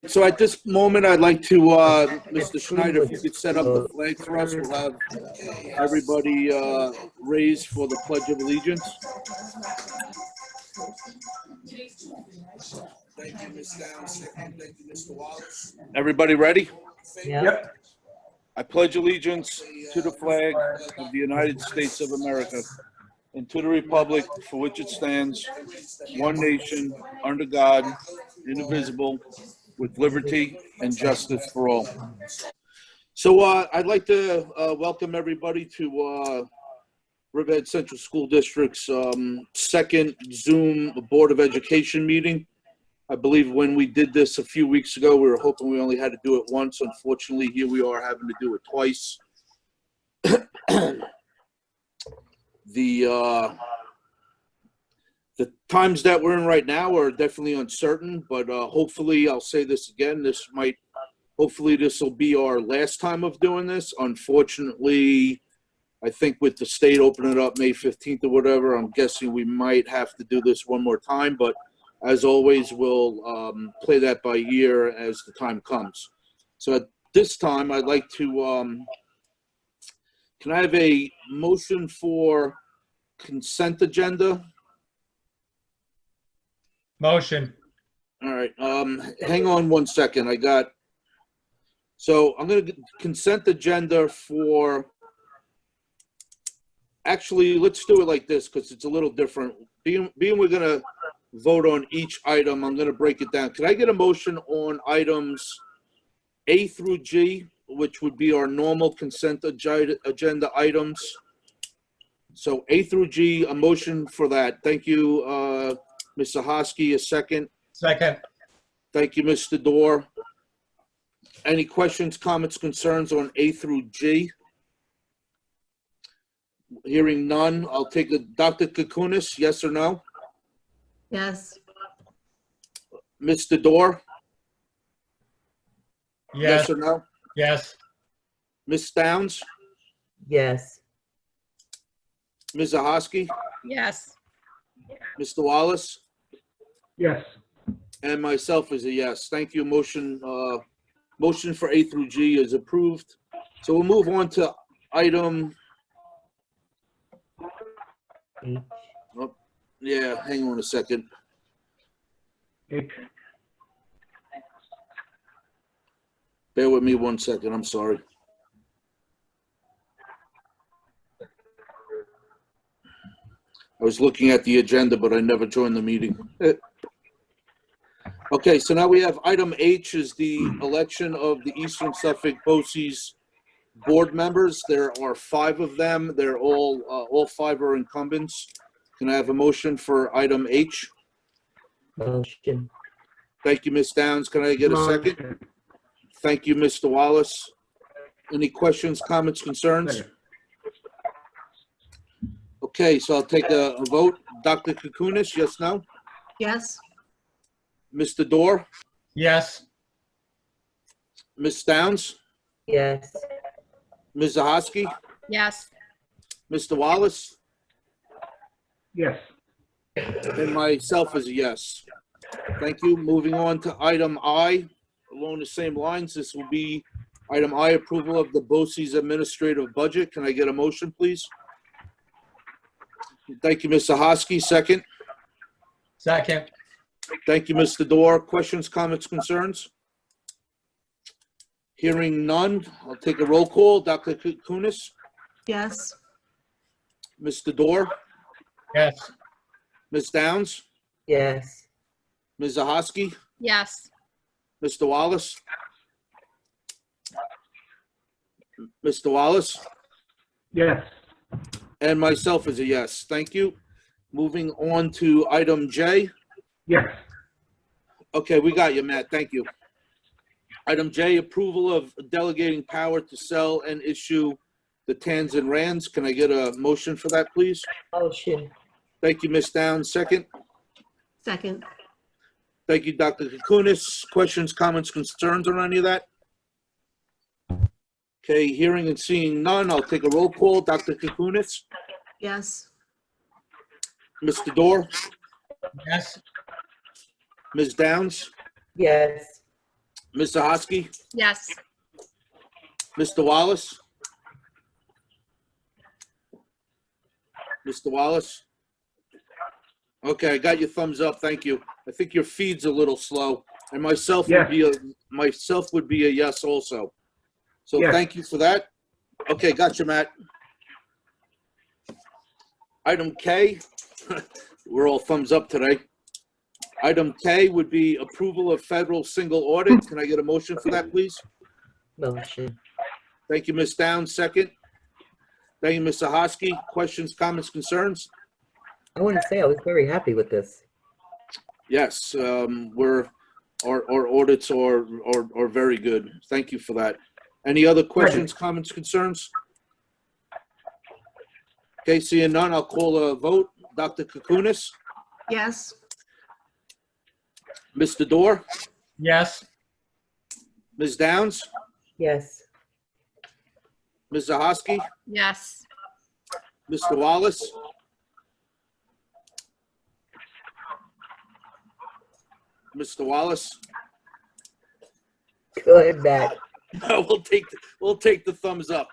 So at this moment, I'd like to, Mr. Schneider, if you could set up the flag for us, we'll have everybody raise for the Pledge of Allegiance. Thank you, Ms. Downs. Thank you, Mr. Wallace. Everybody ready? Yep. I pledge allegiance to the flag of the United States of America and to the republic for which it stands, one nation, under God, indivisible, with liberty and justice for all. So I'd like to welcome everybody to Riverhead Central School District's second Zoom Board of Education meeting. I believe when we did this a few weeks ago, we were hoping we only had to do it once. Unfortunately, here we are having to do it twice. The times that we're in right now are definitely uncertain, but hopefully, I'll say this again, hopefully this will be our last time of doing this. Unfortunately, I think with the state opening it up May 15th or whatever, I'm guessing we might have to do this one more time, but as always, we'll play that by ear as the time comes. So at this time, I'd like to, can I have a motion for consent agenda? Motion. All right, hang on one second. So I'm going to consent agenda for, actually, let's do it like this because it's a little different. Being we're going to vote on each item, I'm going to break it down. Can I get a motion on items A through G, which would be our normal consent agenda items? So A through G, a motion for that. Thank you, Ms. Zahosky, a second. Second. Thank you, Mr. Dorr. Any questions, comments, concerns on A through G? Hearing none, I'll take a Dr. Kukunis, yes or no? Yes. Mr. Dorr? Yes. Yes or no? Yes. Ms. Downs? Yes. Ms. Zahosky? Yes. Mr. Wallace? Yes. And myself is a yes. Thank you. Motion for A through G is approved. So we'll move on to item. Oh, yeah, hang on a second. Bear with me 1 second. I'm sorry. I was looking at the agenda, but I never joined the meeting. Okay, so now we have item H is the election of the Eastern Suffolk BOCES board members. There are 5 of them. They're all 5 are incumbents. Can I have a motion for item H? Motion. Thank you, Ms. Downs. Can I get a second? Thank you, Mr. Wallace. Any questions, comments, concerns? Okay, so I'll take a vote. Dr. Kukunis, yes, no? Yes. Mr. Dorr? Yes. Ms. Downs? Yes. Ms. Zahosky? Yes. Mr. Wallace? Yes. And myself is a yes. Thank you. Moving on to item I, along the same lines, this will be item I, approval of the BOCES administrative budget. Can I get a motion, please? Thank you, Ms. Zahosky. Second. Second. Thank you, Mr. Dorr. Questions, comments, concerns? Hearing none, I'll take a roll call. Dr. Kukunis? Yes. Mr. Dorr? Yes. Ms. Downs? Yes. Ms. Zahosky? Yes. Mr. Wallace? Mr. Wallace? Yes. And myself is a yes. Thank you. Moving on to item J. Yes. Okay, we got you, Matt. Thank you. Item J, approval of delegating power to sell and issue the TANs and RANs. Can I get a motion for that, please? Motion. Thank you, Ms. Downs. Second. Second. Thank you, Dr. Kukunis. Questions, comments, concerns on any of that? Okay, hearing and seeing none, I'll take a roll call. Dr. Kukunis? Yes. Mr. Dorr? Yes. Ms. Downs? Yes. Ms. Zahosky, Yes. Mr. Wallace? Mr. Wallace? Okay, I got your thumbs up. Thank you. I think your feed's a little slow, and myself would be a yes also. So Yes. thank you for that. Okay, gotcha, Matt. Item K, we're all thumbs up today. Item K would be approval of federal single audit. Can I get a motion for that, please? Motion. Thank you, Ms. Downs. Second. Thank you, Ms. Zahosky. Questions, comments, concerns? I want to say I was very happy with this. Yes, our audits are very good. Thank you for that. Any other questions, comments, concerns? Okay, seeing none, I'll call a vote. Dr. Kukunis, Yes. Mr. Dorr, Yes. Ms. Downs, Yes. Ms. Zahosky, Yes. Mr. Wallace, Mr. Wallace. Go ahead, Matt. We'll take the thumbs up.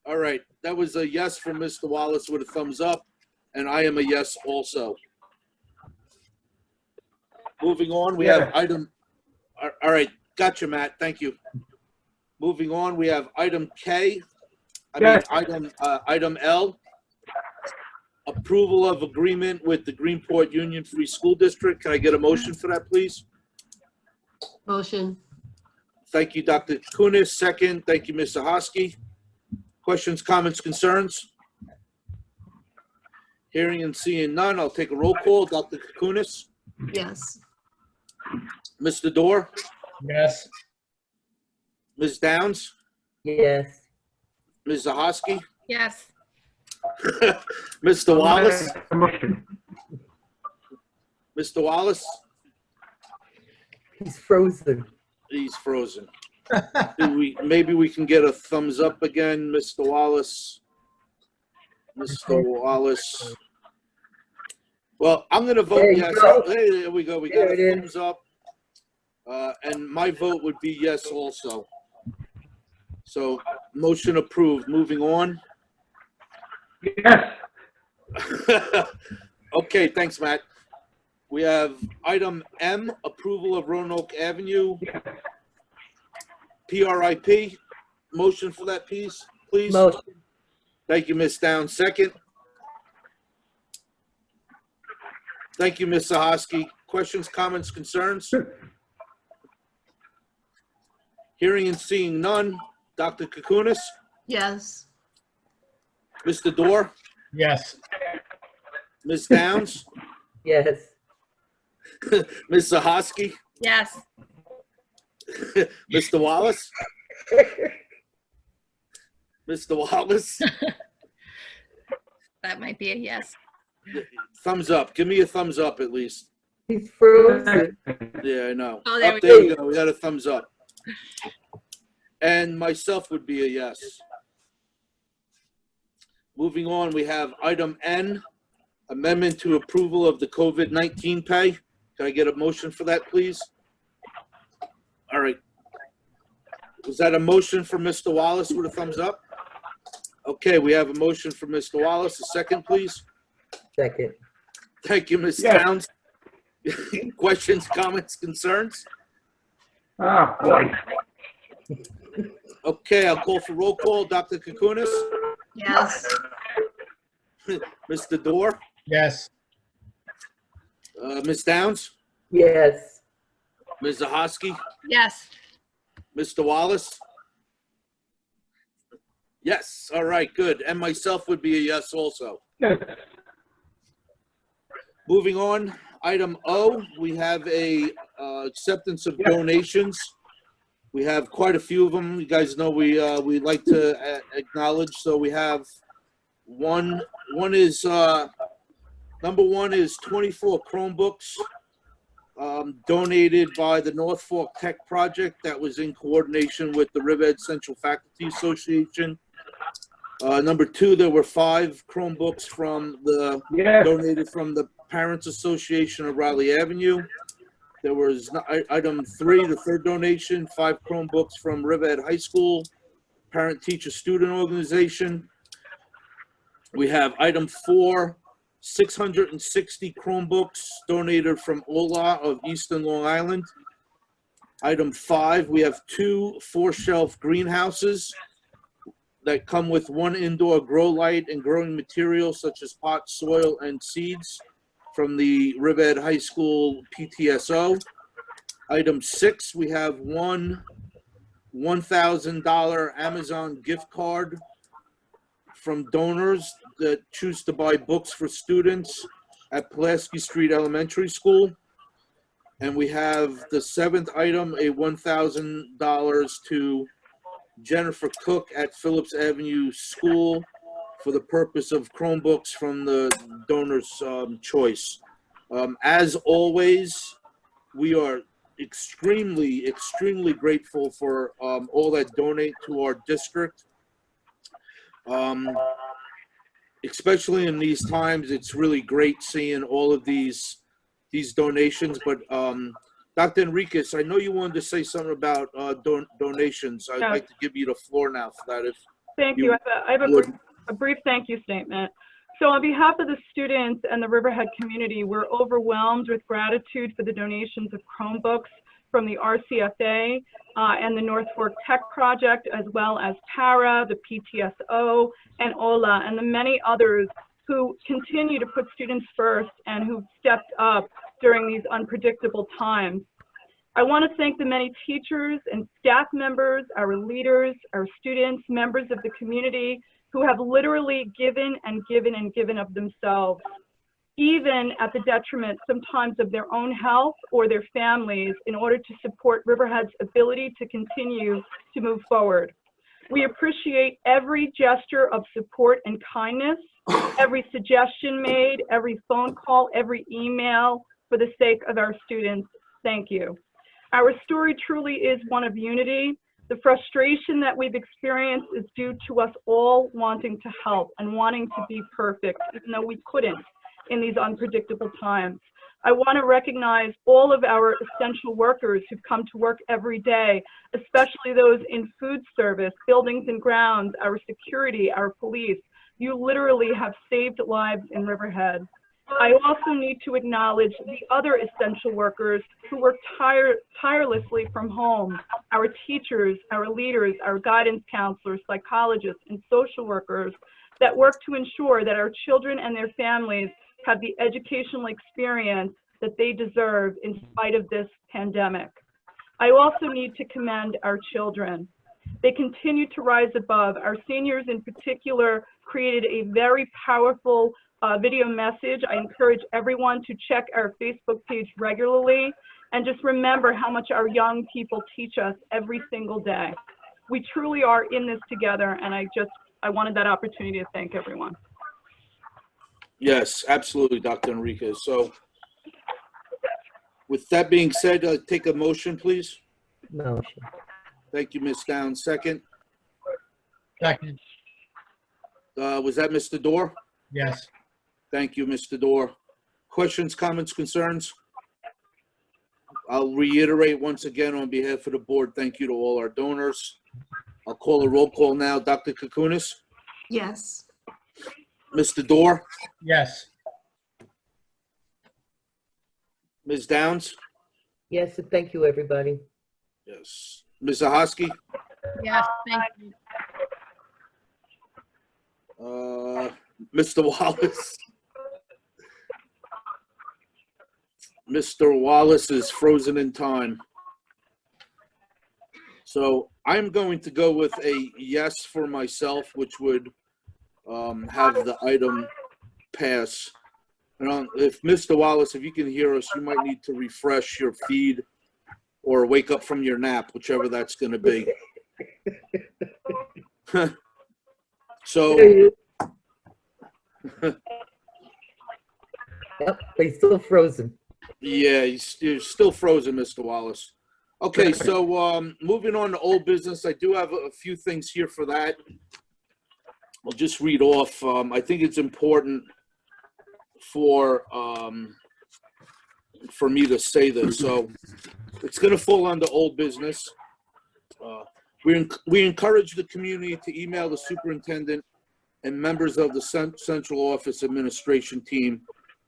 All right, that was a yes from Mr. Wallace with a thumbs up, and I am a yes also. Moving on, we have item. All right, gotcha, Matt. Thank you. Moving on, we have item K. Item L. Approval of agreement with the Greenport Union Free School District. Can I get a motion for that, please? Motion. Thank you, Dr. Kunis. Second. Thank you, Ms. Zahosky. Questions, comments, concerns? Hearing and seeing none, I'll take a roll call. Dr. Kunis, Yes. Mr. Dorr, Yes. Ms. Downs, Yes. Ms. Zahosky, Yes. Mr. Wallace, Motion. Mr. Wallace, He's frozen. he's frozen. Maybe we can get a thumbs up again, Mr. Wallace. Mr. Wallace. Well, I'm going to vote There you yes. go. Hey, there we go. We got There it a is. thumbs up. And my vote would be yes also. So motion approved. Moving on. Yes. Okay, thanks, Matt. We have item M, approval of Roanoke Avenue, PRIP. Motion for that piece, please. Motion. Thank you, Ms. Downs. Second. Thank you, Ms. Zahosky. Questions, comments, concerns? Hearing and seeing none. Dr. Kukunis, Yes. Mr. Dorr, Yes. Ms. Downs, Yes. Ms. Zahosky, Yes. Mr. Wallace, Mr. Wallace. That might be a yes. Thumbs up. Give me a thumbs up at least. He's frozen. Yeah, I know. Oh, there Up, we there we go. We got a thumbs up. And myself would be a yes. Moving on, we have item N, amendment to approval of the COVID-19 pay. Can I get a motion for that, please? All right. Was that a motion for Mr. Wallace with a thumbs up? Okay, we have a motion for Mr. Wallace. A second, please. Second. Thank you, Ms. Yes. Towns. Questions, comments, concerns? Oh, boy. Okay, I'll call for roll call. Dr. Kukunis, Yes. Mr. Dorr, Yes. Ms. Downs, Yes. Ms. Zahosky, Yes. Mr. Wallace? Yes, all right, good. And myself would be a yes also. Yes. Moving on, item O, we have a acceptance of donations. We have quite a few of them. You guys know we like to acknowledge. So we have one is number one is 24 Chromebooks donated by the North Fork Tech Project that was in coordination with the Riverhead Central Faculty Association. Number two, there were 5 Chromebooks from the Yes. donated from the Parents Association of Raleigh Avenue. There was item 3, the third donation, 5 Chromebooks from Riverhead High School, Parent Teacher Student Organization. We have item 4, 660 Chromebooks donated from Ola of Eastern Long Island. Item 5, we have 2 4-shelf greenhouses that come with 1 indoor grow light and growing materials such as pot, soil, and seeds from the Riverhead High School PTSO. Item 6, we have one $1,000 Amazon gift card from donors that choose to buy books for students at Pulaski Street Elementary School. And we have the 7th item, a $1,000 to Jennifer Cook at Phillips Avenue School for the purpose of Chromebooks from the donor's choice. As always, we are extremely grateful for all that donate to our district. Especially in these times, it's really great seeing all of these donations. But Dr. Enriquez, I know you wanted to say something about donations. I'd like to give you the floor now for that. Thank you. I have a brief thank you statement. So on behalf of the students and the Riverhead community, we're overwhelmed with gratitude for the donations of Chromebooks from the RCSA and the North Fork Tech Project, as well as TARA, the PTSO, and OLA, and the many others who continue to put students first and who've stepped up during these unpredictable times. I want to thank the many teachers and staff members, our leaders, our students, members of the community who have literally given and given and given of themselves, even at the detriment sometimes of their own health or their families, in order to support Riverhead's ability to continue to move forward. We appreciate every gesture of support and kindness, every suggestion made, every phone call, every email for the sake of our students. Thank you. Our story truly is one of unity. The frustration that we've experienced is due to us all wanting to help and wanting to be perfect, even though we couldn't in these unpredictable times. I want to recognize all of our essential workers who come to work every day, especially those in food service, buildings and grounds, our security, our police. You literally have saved lives in Riverhead. I also need to acknowledge the other essential workers who work tirelessly from home, our teachers, our leaders, our guidance counselors, psychologists, and social workers that work to ensure that our children and their families have the educational experience that they deserve in spite of this pandemic. I also need to commend our children. They continue to rise above. Our seniors in particular created a very powerful video message. I encourage everyone to check our Facebook page regularly and just remember how much our young people teach us every single day. We truly are in this together, and I wanted that opportunity to thank everyone. Yes, absolutely, Dr. Enriquez. So with that being said, take a motion, please. Motion. Thank you, Ms. Downs. Second. Second. Was that Mr. Dorr? Yes. Thank you, Mr. Dorr. Questions, comments, concerns? I'll reiterate once again on behalf of the board, thank you to all our donors. I'll call a roll call now. Dr. Kukunis? Yes. Mr. Dorr? Yes. Ms. Downs? Yes, and thank you, everybody. Yes. Ms. Zahosky? Yes, thank you. Mr. Wallace? Mr. Wallace is frozen in time. So I'm going to go with a yes for myself, which would have the item pass. And if Mr. Wallace, if you can hear us, you might need to refresh your feed or wake up from your nap, whichever that's going to be. So, Yep, but he's still frozen. yeah, you're still frozen, Mr. Wallace. Okay, so moving on to old business, I do have a few things here for that. I'll just read off. I think it's important for for me to say this. So it's going to fall under old business. We encourage the community to email the superintendent and members of the central office administration team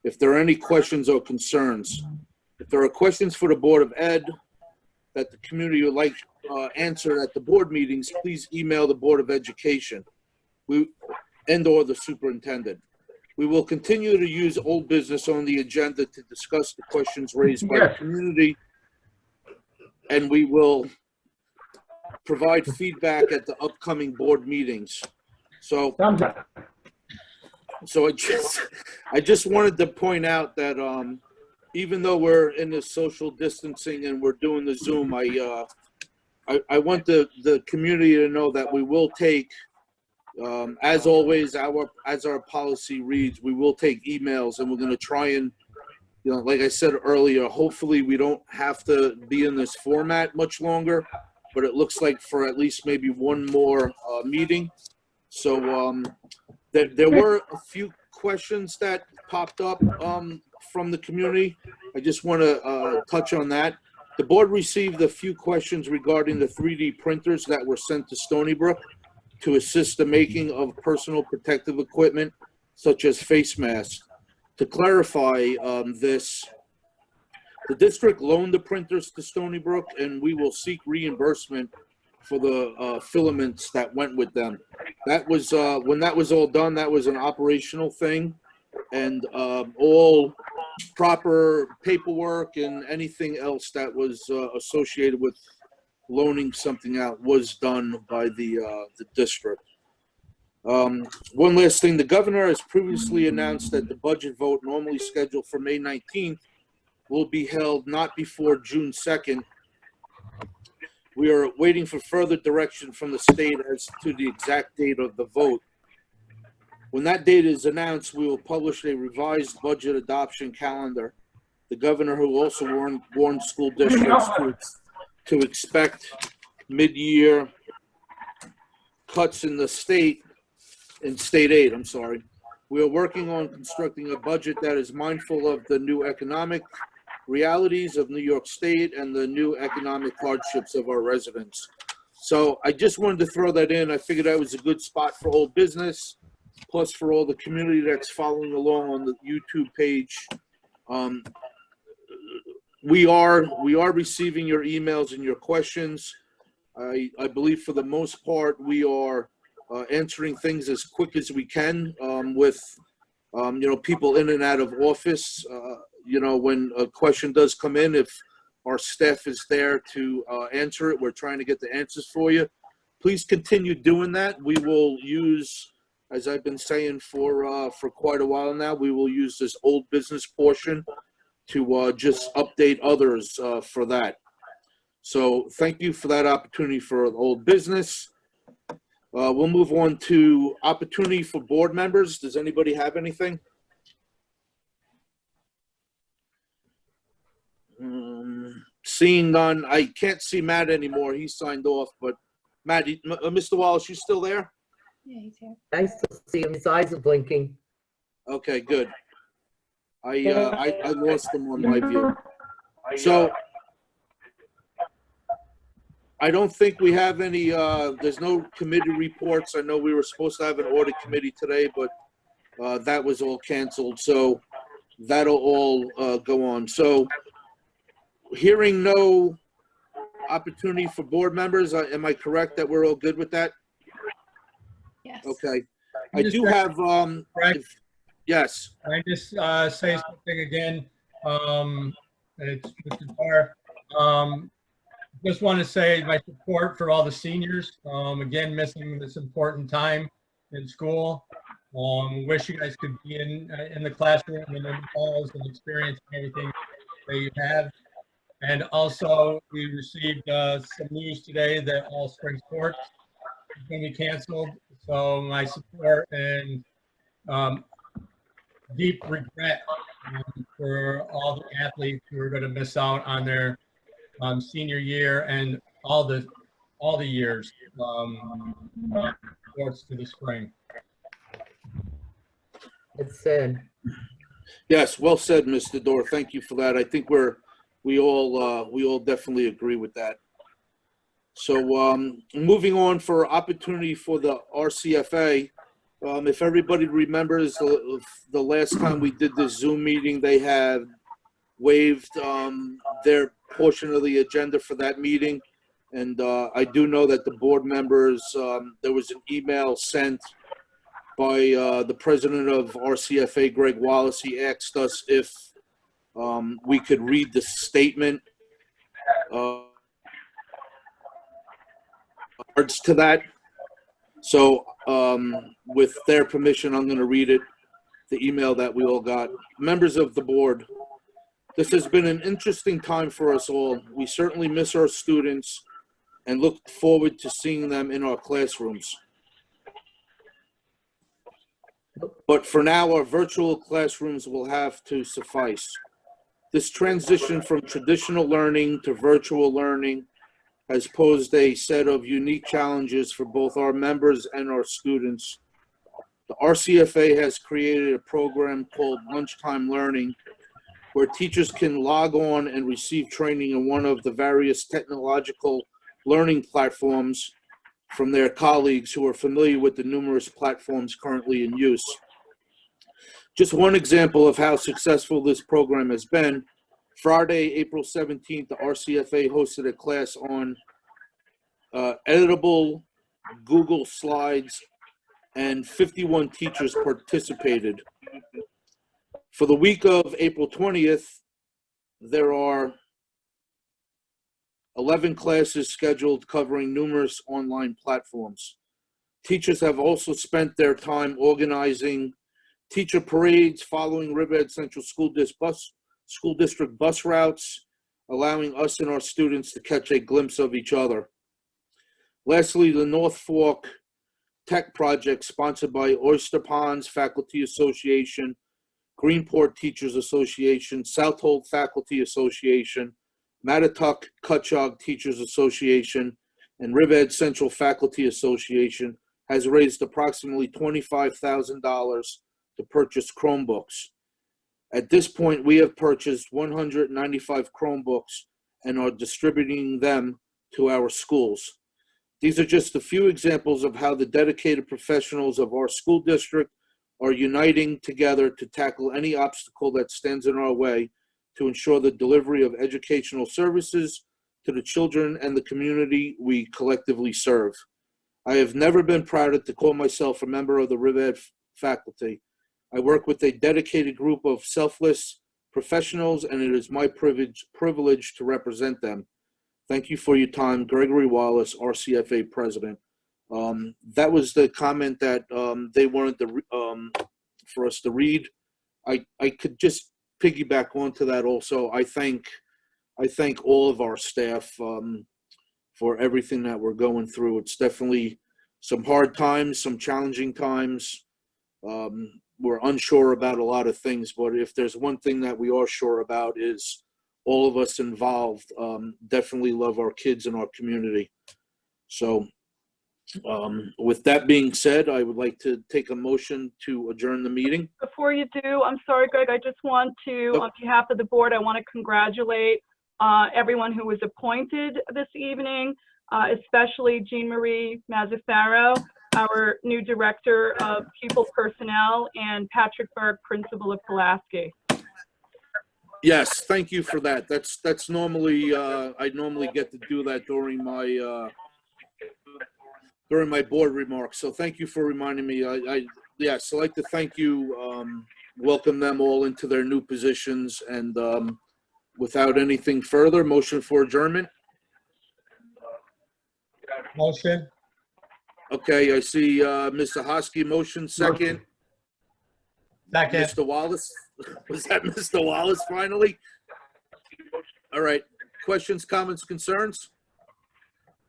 if there are any questions or concerns. If there are questions for the Board of Ed that the community would like answered at the board meetings, please email the Board of Education and/or the superintendent. We will continue to use old business on the agenda to discuss the questions raised by the community, and we will provide feedback at the upcoming board meetings. So I just wanted to point out that even though we're in this social distancing and we're doing the Zoom, I want the community to know that we will take, as always, as our policy reads, we will take emails, and we're going to try and, like I said earlier, hopefully we don't have to be in this format much longer, but it looks like for at least maybe one more meeting. So there were a few questions that popped up from the community. I just want to touch on that. The board received a few questions regarding the 3D printers that were sent to Stony Brook to assist the making of personal protective equipment, such as face masks. To clarify this, the district loaned the printers to Stony Brook, and we will seek reimbursement for the filaments that went with them. That was, when that was all done, that was an operational thing, and all proper paperwork and anything else that was associated with loaning something out was done by the district. One last thing, the governor has previously announced that the budget vote normally scheduled for May 19th will be held not before June 2nd. We are waiting for further direction from the state as to the exact date of the vote. When that date is announced, we will publish a revised budget adoption calendar. The governor, who also warned school districts to expect mid-year cuts in state aid, I'm sorry. We are working on constructing a budget that is mindful of the new economic realities of New York State and the new economic hardships of our residents. So I just wanted to throw that in. I figured that was a good spot for old business, plus for all the community that's following along on the YouTube page. We are receiving your emails and your questions. I believe for the most part we are answering things as quick as we can with people in and out of office. When a question does come in, if our staff is there to answer it, we're trying to get the answers for you. Please continue doing that. We will use, as I've been saying for quite a while now, we will use this old business portion to just update others for that. So thank you for that opportunity for old business. We'll move on to opportunity for board members. Does anybody have anything? Seeing none, I can't see Matt anymore. He signed off, but Matt, Mr. Wallace, you still there? Yeah, he's here. I still see him. His eyes are blinking. Okay, good. I lost him on my view. So I don't think we have any, there's no committee reports. I know we were supposed to have an audit committee today, but that was all canceled. So that'll all go on. So hearing no opportunity for board members, am I correct that we're all good with that? Yes. Okay. I do have, yes. Can I just say something again? It's Mr. Barr. Just want to say my support for all the seniors. Again, missing this important time in school. Wish you guys could be in the classroom and in the halls and experience everything that you have. And also, we received some news today that all spring sports is going to be canceled. So my support and deep regret for all the athletes who are going to miss out on their senior year and all the years sports to the spring. It's sad. Yes, well said, Mr. Dorr. Thank you for that. I think we all definitely agree with that. So moving on for opportunity for the RCFA, if everybody remembers the last time we did this Zoom meeting, they had waived their portion of the agenda for that meeting. And I do know that the board members, there was an email sent by the president of RCFA, Greg Wallace. He asked us if we could read the statement regards to that. So with their permission, I'm going to read it, the email that we all got. Members of the board, this has been an interesting time for us all. We certainly miss our students and look forward to seeing them in our classrooms. But for now, our virtual classrooms will have to suffice. This transition from traditional learning to virtual learning has posed a set of unique challenges for both our members and our students. The RCFA has created a program called Lunchtime Learning, where teachers can log on and receive training in one of the various technological learning platforms from their colleagues who are familiar with the numerous platforms currently in use. Just one example of how successful this program has been, Friday, April 17th, the RCFA hosted a class on editable Google Slides, and 51 teachers participated. For the week of April 20th, there are 11 classes scheduled covering numerous online platforms. Teachers have also spent their time organizing teacher parades following Riverhead Central School District bus routes, allowing us and our students to catch a glimpse of each other. Lastly, the North Fork Tech Project, sponsored by Oyster Ponds Faculty Association, Greenport Teachers Association, Southold Faculty Association, Mattatuck Cutchogue Teachers Association, and Riverhead Central Faculty Association, has raised approximately $25,000 to purchase Chromebooks. At this point, we have purchased 195 Chromebooks and are distributing them to our schools. These are just a few examples of how the dedicated professionals of our school district are uniting together to tackle any obstacle that stands in our way to ensure the delivery of educational services to the children and the community we collectively serve. I have never been prouder to call myself a member of the Riverhead faculty. I work with a dedicated group of selfless professionals, and it is my privilege to represent them. Thank you for your time. Gregory Wallace, RCFA President. That was the comment that they wanted for us to read. I could just piggyback onto that also. I thank all of our staff for everything that we're going through. It's definitely some hard times, some challenging times. We're unsure about a lot of things, but if there's one thing that we are sure about is all of us involved definitely love our kids and our community. So with that being said, I would like to take a motion to adjourn the meeting. Before you do, I'm sorry, Greg, I just want to, on behalf of the board, I want to congratulate everyone who was appointed this evening, especially Jean Marie Mazzuffaro, our new Director of Pupil Personnel, and Patrick Berg, Principal of Pulaski. Yes, thank you for that. That's normally I normally get to do that during my board remarks. So thank you for reminding me. Yes, I'd like to thank you, welcome them all into their new positions, and without anything further, motion for adjournment. Motion. Okay, I see Mr. Hosky motion second. Second. Mr. Wallace, was that Mr. Wallace finally? All right, questions, comments, concerns?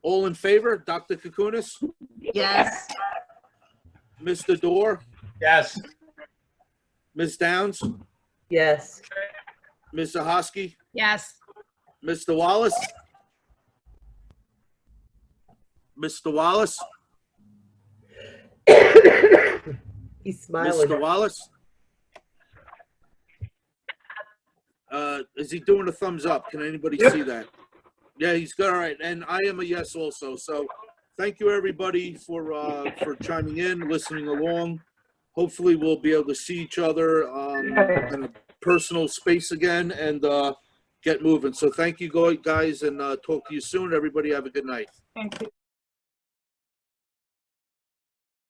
All in favor, Dr. Kukunis? Yes. Mr. Dorr? Yes. Ms. Downs? Yes. Mr. Hosky? Yes. Mr. Wallace? Mr. Wallace? He's smiling. Mr. Wallace? Is he doing a thumbs up? Can anybody see that? Yeah, he's good. All right. And I am a yes also. So thank you, everybody, for chiming in, listening along. Hopefully we'll be able to see each other in a personal space again and get moving. So thank you, guys, and talk to you soon. Everybody have a good night. Thank you.